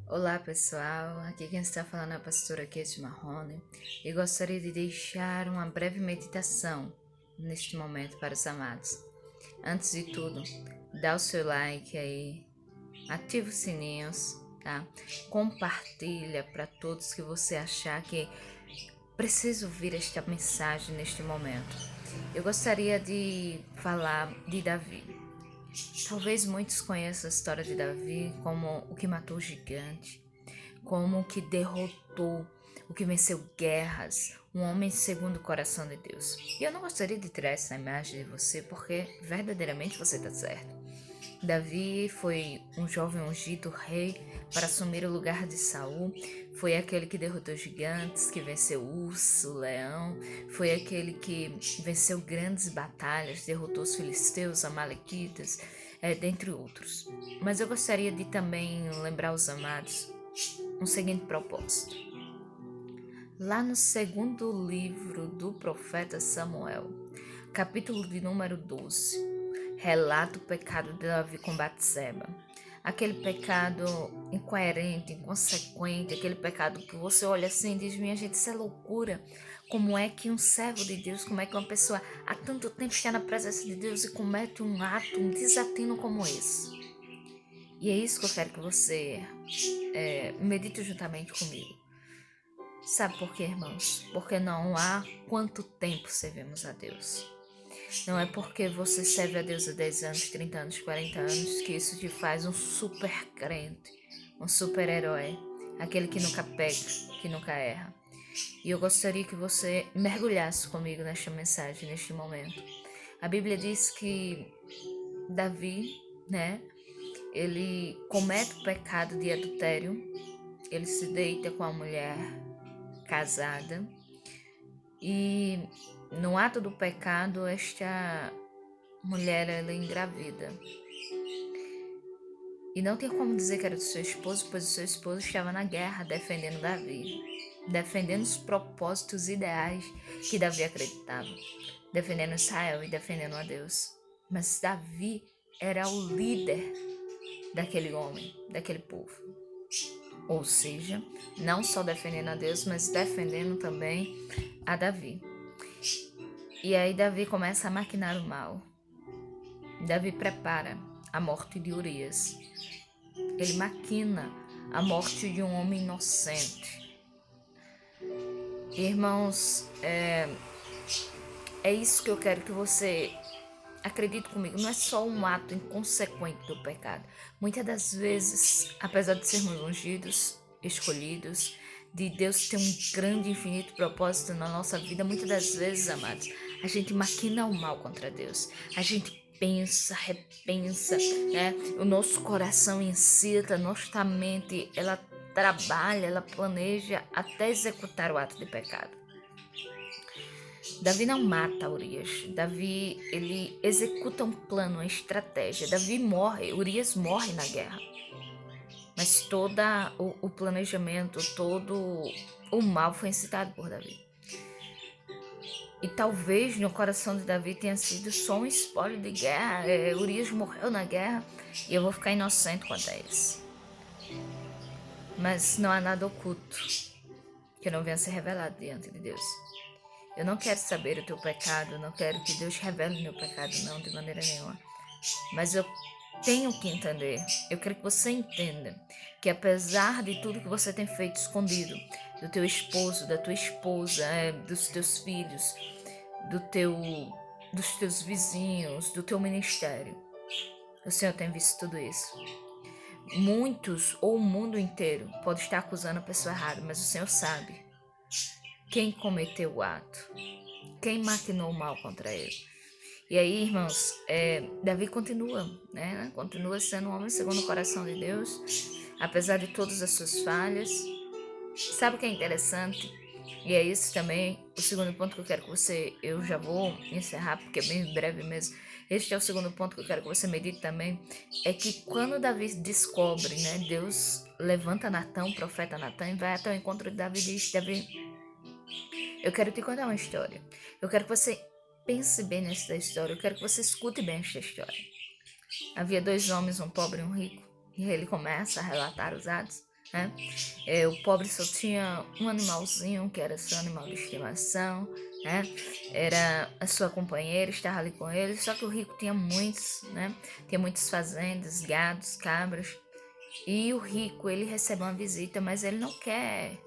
Olá pessoal, aqui quem está falando é a pastora Kate Marrone e gostaria de deixar uma breve meditação neste momento para os amados. Antes de tudo, dá o seu like aí, ativa os sininhos, tá? Compartilha para todos que você achar que precisa ouvir esta mensagem neste momento. Eu gostaria de falar de Davi. Talvez muitos conheçam a história de Davi como o que matou o gigante, como o que derrotou, o que venceu guerras, um homem segundo o coração de Deus. E eu não gostaria de tirar essa imagem de você porque verdadeiramente você está certo. Davi foi um jovem ungido rei para assumir o lugar de Saul. Foi aquele que derrotou gigantes, que venceu o urso, o leão. Foi aquele que venceu grandes batalhas, derrotou os filisteus, amalequitas, dentre outros. Mas eu gostaria de também lembrar os amados um seguinte propósito. Lá no segundo livro do profeta Samuel, capítulo de número 12, relata o pecado de Davi com Batseba. Aquele pecado incoerente, inconsequente, aquele pecado que você olha assim e diz, minha gente, isso é loucura. Como é que um servo de Deus, como é que uma pessoa há tanto tempo está na presença de Deus e comete um ato, um desatino como esse? E é isso que eu quero que você medite juntamente comigo. Sabe por quê, irmãos? Porque não há quanto tempo servimos a Deus. Não é porque você serve a Deus há 10 anos, 30 anos, 40 anos que isso te faz um super crente, um super herói, aquele que nunca peca, que nunca erra. E eu gostaria que você mergulhasse comigo nesta mensagem, neste momento. A Bíblia diz que Davi, ele comete o pecado de adultério, ele se deita com a mulher casada e no ato do pecado esta mulher ela engravida. E não tem como dizer que era do seu esposo, pois o seu esposo estava na guerra defendendo Davi, defendendo os propósitos ideais que Davi acreditava, defendendo Israel e defendendo a Deus. Mas Davi era o líder daquele homem, daquele povo. Ou seja, não só defendendo a Deus, mas defendendo também a Davi. E aí Davi começa a maquinar o mal. Davi prepara a morte de Urias. Ele maquina a morte de um homem inocente. Irmãos, é isso que eu quero que você acredite comigo. Não é só um ato inconsequente do pecado. Muitas das vezes, apesar de sermos ungidos, escolhidos, de Deus ter um grande, infinito propósito na nossa vida, muitas das vezes, amados, a gente maquina o mal contra Deus. A gente pensa, repensa, o nosso coração incita, nossa mente, ela trabalha, ela planeja até executar o ato de pecado. Davi não mata Urias. Davi, ele executa um plano, uma estratégia. Davi morre, Urias morre na guerra. Mas todo o planejamento, todo o mal foi incitado por Davi. E talvez no coração de Davi tenha sido só um espólio de guerra. Urias morreu na guerra e eu vou ficar inocente quanto a isso. Mas não há nada oculto que não venha ser revelado diante de Deus. Eu não quero saber o teu pecado, não quero que Deus revele o meu pecado, não, de maneira nenhuma. Mas eu tenho que entender, eu quero que você entenda que apesar de tudo que você tem feito escondido, do teu esposo, da tua esposa, dos teus filhos, dos teus vizinhos, do teu ministério, o Senhor tem visto tudo isso. Muitos ou o mundo inteiro pode estar acusando a pessoa errada, mas o Senhor sabe quem cometeu o ato, quem maquinou o mal contra ele. E aí, irmãos, Davi continua, continua sendo um homem segundo o coração de Deus, apesar de todas as suas falhas. Sabe o que é interessante? E é isso também, o segundo ponto que eu quero que você, eu já vou encerrar, porque é bem breve mesmo. Este é o segundo ponto que eu quero que você medite também, é que quando Davi descobre, Deus levanta Natã, o profeta Natã, e vai até o encontro de Davi e diz, Davi, eu quero te contar uma história. Eu quero que você pense bem nessa história. Eu quero que você escute bem esta história. Havia 2 homens, um pobre e um rico. E ele começa a relatar os atos. né? O pobre só tinha um animalzinho, que era seu animal de estimação, né? Era a sua companheira, estava ali com ele, só que o rico tinha muitos, né? Tinha muitas fazendas, gados, cabras. E o rico, ele recebe uma visita, mas ele não quer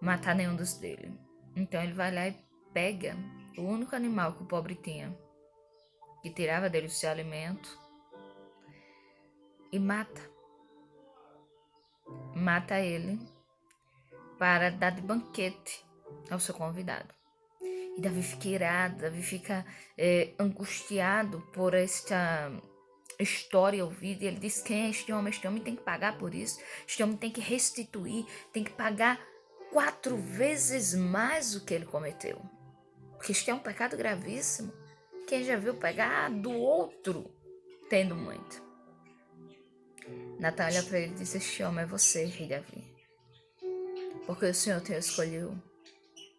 matar nenhum dos dele. Então ele vai lá e pega o único animal que o pobre tinha, que tirava dele o seu alimento, e mata. Mata ele para dar de banquete ao seu convidado. E Davi fica irado, Davi fica angustiado por esta história ouvida. E ele diz: quem é este homem? Este homem tem que pagar por isso. Este homem tem que restituir, tem que pagar 4 vezes mais o que ele cometeu. Porque isto é um pecado gravíssimo. Quem já viu pegar do outro tendo muito? Natan olha para ele e diz: este homem é você, rei Davi. Porque o Senhor te escolheu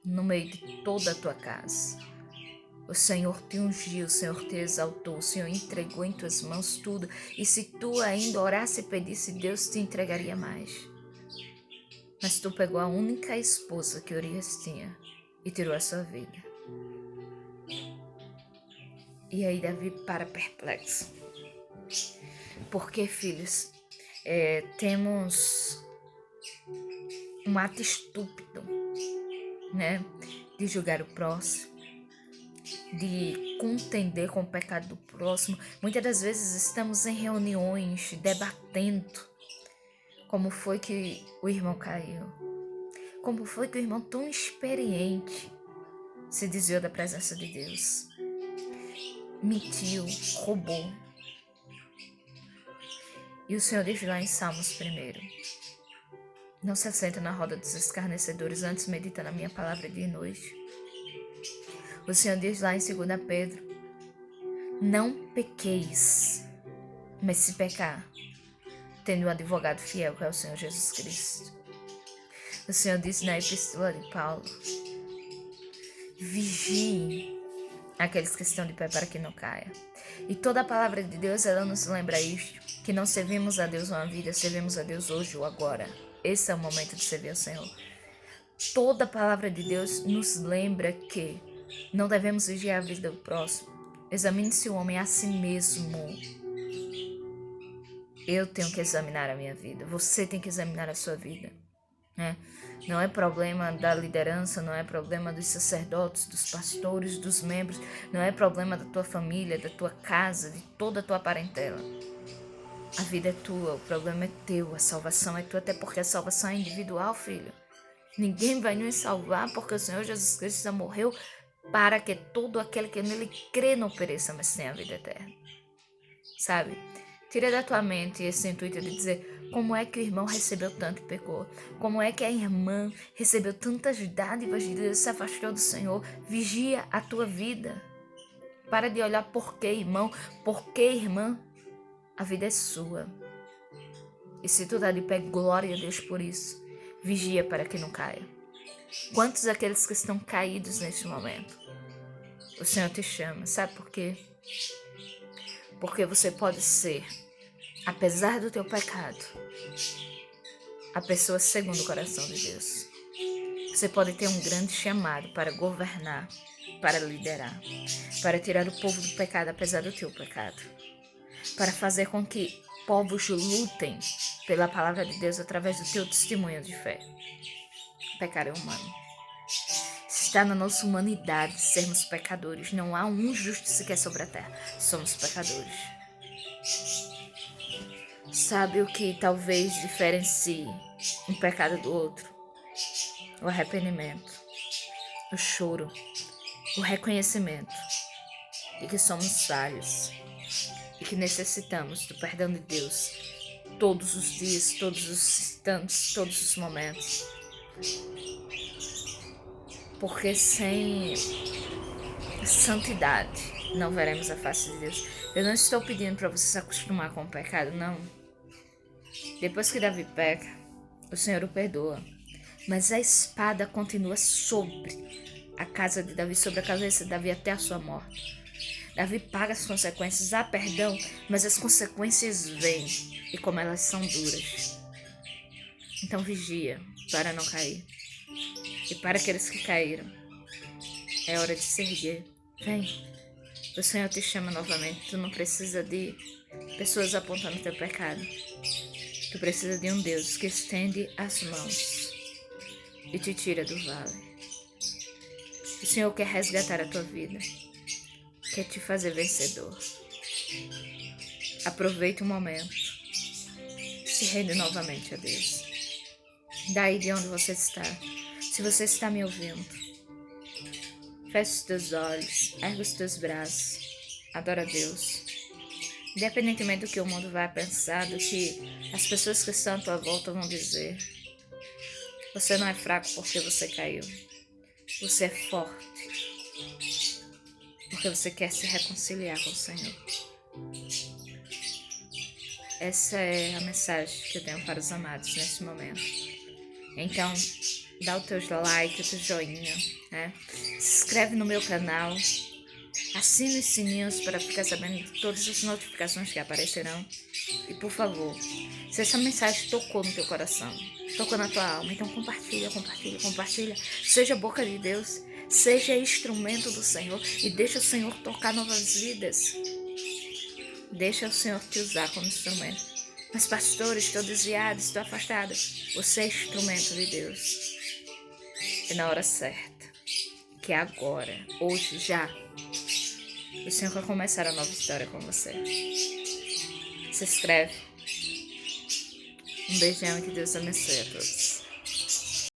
no meio de toda a tua casa. O Senhor te ungiu, o Senhor te exaltou, o Senhor entregou em tuas mãos tudo. E se tu ainda orasse e pedisse, Deus te entregaria mais. Mas tu pegou a única esposa que Urias tinha e tirou a sua vida. E aí Davi para perplexo. Porque, filhos, temos um ato estúpido, né, de julgar o próximo, de contender com o pecado do próximo. Muitas das vezes estamos em reuniões debatendo como foi que o irmão caiu, como foi que o irmão tão experiente se desviou da presença de Deus, mentiu, roubou. E o Senhor diz lá em Salmos 1: não se assenta na roda dos escarnecedores, antes medita na minha palavra dia e noite. O Senhor diz lá em 2 Pedro: não pequeis, mas se pecar, tendo um advogado fiel, que é o Senhor Jesus Cristo. O Senhor diz na epístola de Paulo: vigie aqueles que estão de pé para que não caia. E toda a palavra de Deus, ela nos lembra isto, que não servimos a Deus uma vida, servimos a Deus hoje ou agora. Esse é o momento de servir ao Senhor. Toda a palavra de Deus nos lembra que não devemos vigiar a vida do próximo. Examine-se o homem a si mesmo. Eu tenho que examinar a minha vida. Você tem que examinar a sua vida, né? Não é problema da liderança, não é problema dos sacerdotes, dos pastores, dos membros, não é problema da tua família, da tua casa, de toda a tua parentela. A vida é tua, o problema é teu, a salvação é tua, até porque a salvação é individual, filho. Ninguém vai nos salvar, porque o Senhor Jesus Cristo já morreu para que todo aquele que nele crê não pereça, mas tenha a vida eterna. Sabe? Tira da tua mente esse intuito de dizer como é que o irmão recebeu tanto e pecou. Como é que a irmã recebeu tantas dádivas de Deus e se afastou do Senhor. Vigia a tua vida. Para de olhar por que, irmão, por que, irmã. A vida é sua. E se tu dá de pé, glória a Deus por isso. Vigia para que não caia. Quantos aqueles que estão caídos neste momento? O Senhor te chama. Sabe por quê? Porque você pode ser, apesar do teu pecado, a pessoa segundo o coração de Deus. Você pode ter um grande chamado para governar, para liderar, para tirar o povo do pecado apesar do teu pecado, para fazer com que povos lutem pela palavra de Deus através do teu testemunho de fé. O pecado é humano. Está na nossa humanidade sermos pecadores. Não há um justo sequer sobre a terra. Somos pecadores. Sabe o que talvez diferencie um pecado do outro? O arrependimento, o choro, o reconhecimento de que somos falhos e que necessitamos do perdão de Deus todos os dias, todos os instantes, todos os momentos. Porque sem santidade não veremos a face de Deus. Eu não estou pedindo para você se acostumar com o pecado, não. Depois que Davi peca, o Senhor o perdoa. Mas a espada continua sobre a casa de Davi, sobre a cabeça de Davi até a sua morte. Davi paga as consequências, há perdão, mas as consequências vêm. E como elas são duras. Então vigia para não cair. E para aqueles que caíram, é hora de se erguer. Vem, o Senhor te chama novamente. Tu não precisa de pessoas apontando teu pecado. Tu precisa de um Deus que estende as mãos e te tira do vale. O Senhor quer resgatar a tua vida, quer te fazer vencedor. Aproveita o momento, se rende novamente a Deus. Daí de onde você está, se você está me ouvindo, feche os teus olhos, ergue os teus braços, adora a Deus. Independentemente do que o mundo vai pensar, do que as pessoas que estão à tua volta vão dizer, você não é fraco porque você caiu. Você é forte porque você quer se reconciliar com o Senhor. Essa é a mensagem que eu tenho para os amados nesse momento. Então, dá o teu like, o teu joinha, né? Se inscreve no meu canal, assina os sininhos para ficar sabendo de todas as notificações que aparecerão. E por favor, se essa mensagem tocou no teu coração, tocou na tua alma, então compartilha. Seja a boca de Deus, seja instrumento do Senhor e deixa o Senhor tocar novas vidas. Deixa o Senhor te usar como instrumento. Mas pastor, estou desviado, estou afastado. Você é instrumento de Deus. É na hora certa, que é agora, hoje, já. O Senhor quer começar a nova história com você. Se inscreve. Um beijão e que Deus abençoe a todos.